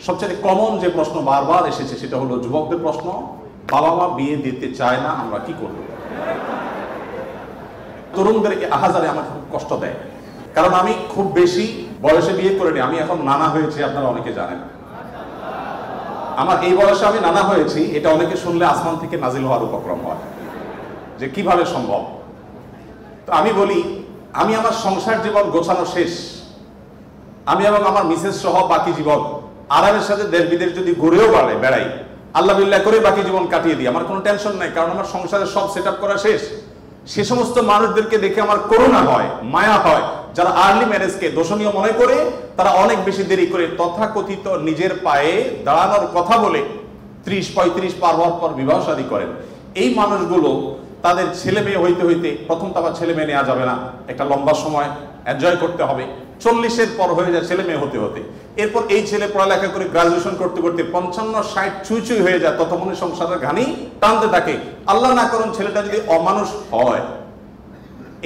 সবচেয়ে কমন যে প্রশ্ন বারবার এসেছে সেটা হলো যুবকদের প্রশ্ন, বাবা মা বিয়ে দিতে চায় না, আমরা কি করব? তরুণদেরকে আহাজারে আমাকে খুব কষ্ট দেয়, কারণ আমি খুব বেশি বয়সে বিয়ে করিনি। আমি এখন নানা হয়েছি, আপনারা অনেকে জানেন। আমার এই বয়সে আমি নানা হয়েছি, এটা অনেকে শুনলে আসমান থেকে নাজিল হওয়ার উপক্রম হয় যে কিভাবে সম্ভব। তো আমি বলি, আমি আমার সংসার জীবন গোছানো শেষ, আমি এবং আমার মিসেস সহ বাকি জীবন আরামের সাথে দেশ বিদেশ যদি ঘুরেও বেড়াই, আল্লাহ বিল্লাহ করে বাকি জীবন কাটিয়ে দিই, আমার কোনো টেনশন নাই, কারণ আমার সংসারের সব সেট করা শেষ। সে সমস্ত মানুষদেরকে দেখে আমার করুণা হয়, মায়া হয়, যারা আর্লি ম্যারেজকে দোষণীয় মনে করে তারা অনেক বেশি দেরি করে তথাকথিত নিজের পায়ে দাঁড়ানোর কথা বলে 30-35 পার হওয়ার পর বিবাহ শাদী করেন। এই মানুষগুলো তাদের ছেলে মেয়ে হইতে হইতে, প্রথম তো আবার ছেলে মেয়ে নেওয়া যাবে না, একটা লম্বা সময় এনজয় করতে হবে, 40-এর পর হয়ে যায় ছেলে মেয়ে হতে হতে। এরপর এই ছেলে পড়ালেখা করে গ্রাজুয়েশন করতে করতে 55-60 ছুঁই হয়ে যায়, ততক্ষণে সংসারের ঘানি টানতে থাকে। আল্লাহ না করুন ছেলেটা যদি অমানুষ হয়,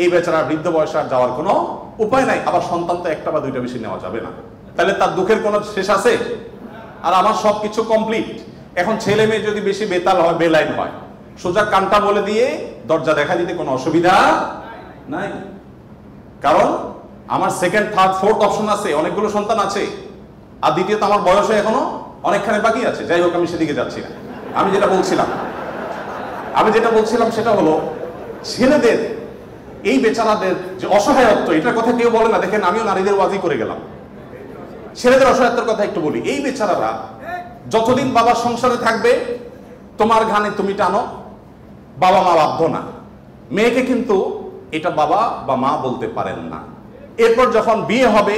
এই বেচারা বৃদ্ধ বয়সে আর যাওয়ার কোনো উপায় নাই। আবার সন্তান তো একটা বা দুইটা বেশি নেওয়া যাবে না, তাহলে তার দুঃখের কোনো শেষ আছে? আর আমার সবকিছু কমপ্লিট। এখন ছেলে মেয়ে যদি বেশি বেতাল হয়, বেলাইন হয়, সোজা কানটা বলে দিয়ে দরজা দেখা দিতে কোনো অসুবিধা নাই, কারণ আমার সেকেন্ড, থার্ড, ফোর্থ অপশন আছে, অনেকগুলো সন্তান আছে। আর দ্বিতীয়ত আমার বয়সে এখনো অনেকখানি বাকি আছে। যাই হোক, আমি সেদিকে যাচ্ছি না। আমি যেটা বলছিলাম সেটা হলো ছেলেদের, এই বেচারাদের যে অসহায়ত্ব, এটার কথা কেউ বলে না। দেখেন, আমিও নারীদের ওয়াজি করে গেলাম, ছেলেদের অসহায়ত্বের কথা একটু বলি। এই বেচারারা যতদিন বাবার সংসারে থাকবে, তোমার ঘানে তুমি টানো, বাবা মা বাধ্য না। মেয়েকে কিন্তু এটা বাবা বা মা বলতে পারেন না। এরপর যখন বিয়ে হবে,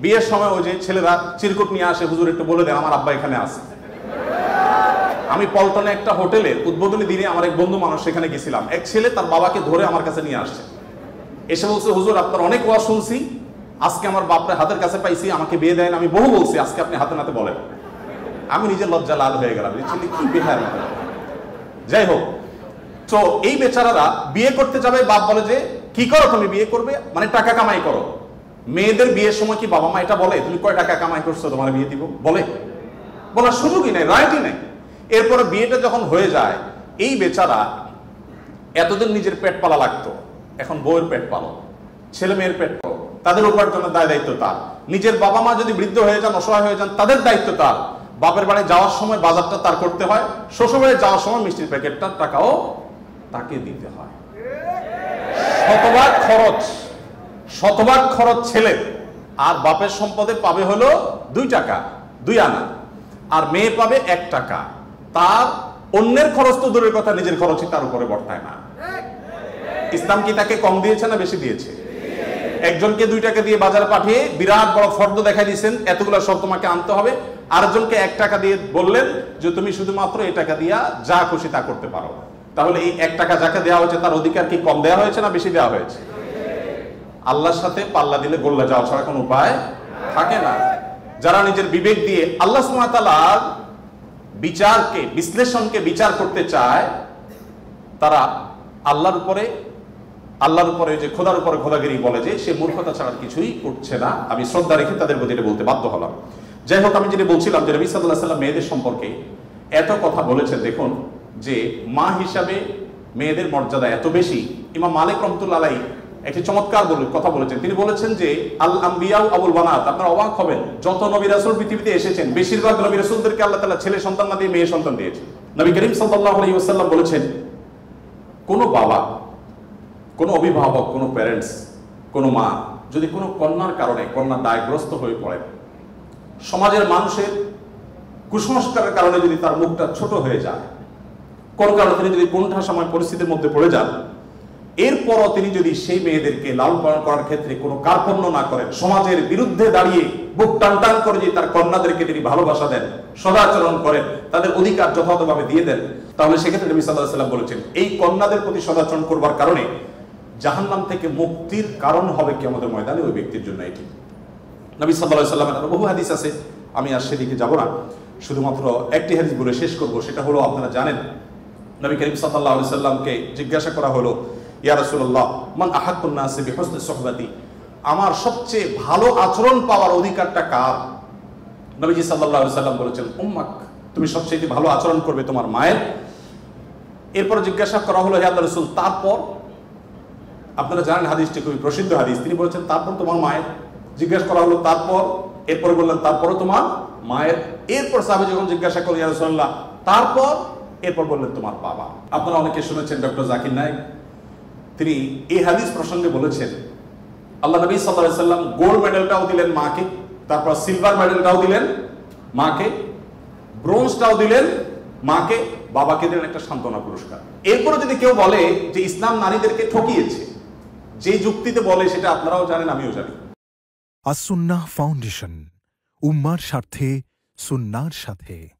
বিয়ের সময় ওই যে ছেলেরা চিরকুট নিয়ে আসে, হুজুর একটু বলে দেন আমার আব্বা এখানে আছে। আমি পল্টনে একটা হোটেলের উদ্বোধনী দিনে আমার এক বন্ধু মানুষ সেখানে গেছিলাম, এক ছেলে তার বাবাকে ধরে আমার কাছে নিয়ে আসছে, এসে বলছে, হুজুর আপনার অনেক ওয়াজ শুনছি, আজকে আমার বাপরে হাতের কাছে পাইছি, আমাকে বিয়ে দেন। আমি বহু বলছি, আজকে আপনি হাতে নাতে বলেন। আমি নিজের লজ্জা লাল হয়ে গেলাম, ছেলে কি বেহার। যাই হোক, তো এই বেচারারা বিয়ে করতে যাবে, বাপ বলে যে কি করো তুমি, বিয়ে করবে মানে টাকা কামাই করো। মেয়েদের বিয়ের সময় কি বাবা মা এটা বলে তুমি কয় টাকা কামাই করছো তোমার বিয়ে দিব? বলার সুযোগই নাই, রাইটই নাই। এরপরে বিয়েটা যখন হয়ে যায়, এই বেচারা এতদিন নিজের পেট পালা লাগতো, এখন বউয়ের পেট পালো, ছেলে মেয়ের পেট পালো, তাদের উপার্জনের দায় দায়িত্ব তার। নিজের বাবা মা যদি বৃদ্ধ হয়ে যান, অসহায় হয়ে যান, তাদের দায়িত্ব তার। বাপের বাড়ি যাওয়ার সময় বাজারটা তার করতে হয়, শ্বশুর বাড়ি যাওয়ার সময় মিষ্টির প্যাকেটটার টাকাও তাকে দিতে হয়। শতভাগ খরচ ছেলে, আর বাপের সম্পদে পাবে হলো 2 টাকা 2 আনা, আর মেয়ে পাবে 1 টাকা। তার অন্যের খরচ তো দূরের কথা, নিজের খরচই তার উপরে বর্তায় না। ইসলাম কি তাকে কম দিয়েছে না বেশি দিয়েছে? একজনকে 2 টাকা দিয়ে বাজারে পাঠিয়ে বিরাট বড় ফর্দ দেখাই দিয়েছেন, এতগুলো সব তোমাকে আনতে হবে। আরেকজনকে 1 টাকা দিয়ে বললেন যে তুমি শুধুমাত্র এই টাকা দিয়া যা খুশি তা করতে পারো। তাহলে এই 1 টাকা যাকে দেওয়া হয়েছে তার অধিকার কি কম দেওয়া হয়েছে না বেশি দেওয়া হয়েছে? আল্লাহর সাথে পাল্লা দিলে গোল্লা যাওয়া ছাড়া কোনো উপায় থাকে না। যারা নিজের বিবেক দিয়ে আল্লাহ সুবহানাহু ওয়া তাআলার বিচারকে, বিশ্লেষণকে বিচার করতে চায়, তারা আল্লাহর উপরে যে খোদার উপরে খোদাগিরি বলে, যে সে মূর্খতা ছাড়া কিছুই করছে না। আমি শ্রদ্ধা রেখে তাদের প্রতি এটা বলতে বাধ্য হলাম। যাই হোক, আমি যেটা বলছিলাম যে নবী সাল্লাল্লাহু আলাইহি ওয়াসাল্লাম মেয়েদের সম্পর্কে এত কথা বলেছেন, দেখুন যে মা হিসাবে মেয়েদের মর্যাদা এত বেশি। ইমাম মালিক রাহমাতুল্লাহ আলাইহি একটি চমৎকার কথা বলেছেন। তিনি বলেছেন যে আল আম্বিয়া আবুল বানাত, আপনারা অবাক হবেন, যত নবী রাসূল পৃথিবীতে এসেছেন বেশিরভাগ নবী রাসূলদেরকে আল্লাহ তাআলা ছেলে সন্তান না দিয়ে মেয়ে সন্তান দিয়েছেন। নবী করিম সাল্লাল্লাহু আলাইহি ওয়াসাল্লাম বলেছেন, কোনো বাবা, কোনো অভিভাবক, কোনো প্যারেন্টস, কোনো মা যদি কোনো কন্যার কারণে কন্যা দায়গ্রস্ত হয়ে পড়ে, সমাজের মানুষের কুসংস্কারের কারণে যদি তার মুখটা ছোট হয়ে যায়, কোন কারণে তিনি যদি কোনটা সময় পরিস্থিতির মধ্যে পড়ে যান, এরপরও তিনি যদি সেই মেয়েদেরকে লালন পালন করার ক্ষেত্রে কোনো কার্পণ্য না করেন, সমাজের বিরুদ্ধে দাঁড়িয়ে বুক টান করে যে তার কন্যাদেরকে তিনি ভালোবাসা দেন, সদাচরণ করেন, তাদের অধিকার যথাযথভাবে দিয়ে দেন, তাহলে সেক্ষেত্রে নবী সাল্লাল্লাহু আলাইহি ওয়াসাল্লাম বলেছেন এই কন্যাদের প্রতি সদাচরণ করবার কারণে জাহান্নাম থেকে মুক্তির কারণ হবে কিয়ামতের ময়দানে ওই ব্যক্তির জন্য। এটি নবী সাল্লাল্লাহু আলাইহি ওয়াসাল্লামের বহু হাদিস আছে, আমি আর সেদিকে যাব না, শুধুমাত্র একটি হাদিস বলে শেষ করব। সেটা হলো, আপনারা জানেন নবী করিম সাল্লাল্লাহু আলাইহি ওয়াসাল্লামকে জিজ্ঞাসা করা হলো, ইয়া রাসূলুল্লাহ মান আহাক্কুন নাসি বিহুসনি সুহবাতি, আমার সবচেয়ে ভালো আচরণ পাওয়ার অধিকারটা কার? নবীজি সাল্লাল্লাহু আলাইহি সাল্লাম বলেছেন উম্মাক, তুমি সবচেয়ে ভালো আচরণ করবে তোমার মায়ের। এরপর জিজ্ঞাসা করা হলো, হে আল্লাহর রাসূল তারপর? আপনারা জানেন হাদিসটি খুবই প্রসিদ্ধ হাদিস। তিনি বলেছেন তারপর তোমার মায়ের। জিজ্ঞাসা করা হলো তারপর, এরপর বললেন তারপরও তোমার মায়ের। এরপর সাহাবী যখন জিজ্ঞাসা করলেন ইয়া রাসূলুল্লাহ তারপর, এরপর বললেন তোমার বাবা। আপনারা অনেকে শুনেছেন ডক্টর জাকির নায়েক, তিনি এই হাদিস প্রসঙ্গে বলেছেন আল্লাহ নবী সাল্লাল্লাহু আলাইহি সাল্লাম গোল্ড মেডেলটাও দিলেন মাকে, তারপর সিলভার মেডেলটাও দিলেন মাকে, ব্রোঞ্জটাও দিলেন মাকে, বাবাকে দিলেন একটা সান্ত্বনা পুরস্কার। এরপরে যদি কেউ বলে যে ইসলাম নারীদেরকে ঠকিয়েছে, যে যুক্তিতে বলে সেটা আপনারাও জানেন, আমিও জানি। আস-সুন্নাহ ফাউন্ডেশন, উম্মার স্বার্থে সুন্নাহর সাথে।